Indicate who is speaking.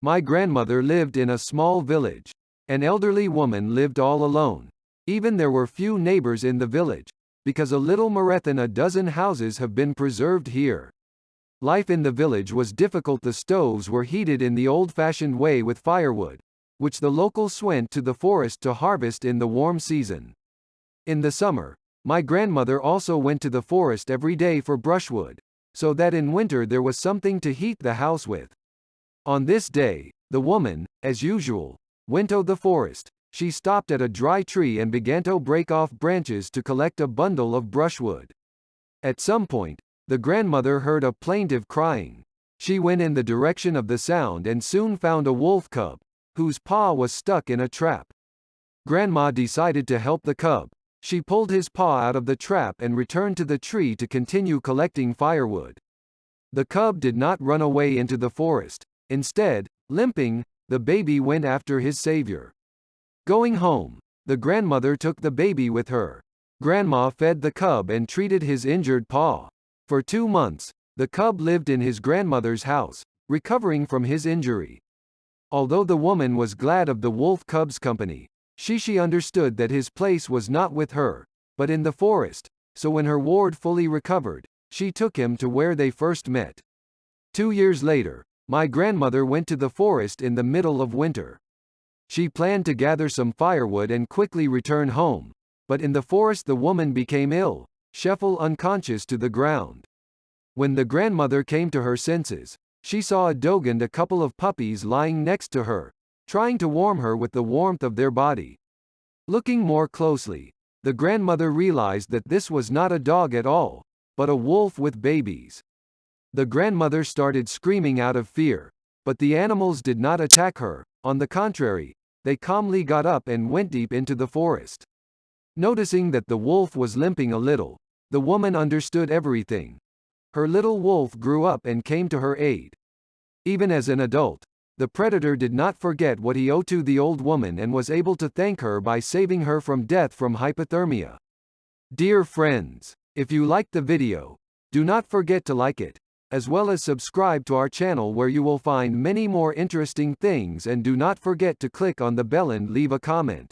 Speaker 1: My grandmother lived in a small village. An elderly woman lived all alone. Even there were few neighbors in the village, because a little more than a dozen houses have been preserved here. Life in the village was difficult. The stoves were heated in the old-fashioned way with firewood, which the locals went to the forest to harvest in the warm season. In the summer, my grandmother also went to the forest every day for brushwood, so that in winter there was something to heat the house with. On this day, the woman, as usual, went to the forest. She stopped at a dry tree and began to break off branches to collect a bundle of brushwood. At some point, the grandmother heard a plaintive crying. She went in the direction of the sound and soon found a wolf cub, whose paw was stuck in a trap. Grandma decided to help the cub. She pulled his paw out of the trap and returned to the tree to continue collecting firewood. The cub did not run away into the forest. Instead, limping, the baby went after his savior. Going home, the grandmother took the baby with her. Grandma fed the cub and treated his injured paw. For 2 months, the cub lived in his grandmother's house, recovering from his injury. Although the woman was glad of the wolf cub's company, she understood that his place was not with her, but in the forest, so when her ward fully recovered, she took him to where they first met. 2 years later, my grandmother went to the forest in the middle of winter. She planned to gather some firewood and quickly return home, but in the forest the woman became ill, she fell unconscious to the ground. When the grandmother came to her senses, she saw a dog and a couple of puppies lying next to her, trying to warm her with the warmth of their body. Looking more closely, the grandmother realized that this was not a dog at all, but a wolf with babies. The grandmother started screaming out of fear, but the animals did not attack her. On the contrary, they calmly got up and went deep into the forest. Noticing that the wolf was limping a little, the woman understood everything. Her little wolf grew up and came to her aid. Even as an adult, the predator did not forget what he owed to the old woman and was able to thank her by saving her from death from hypothermia. Dear friends, if you liked the video, do not forget to like it, as well as subscribe to our channel where you will find many more interesting things, and do not forget to click on the bell and leave a comment.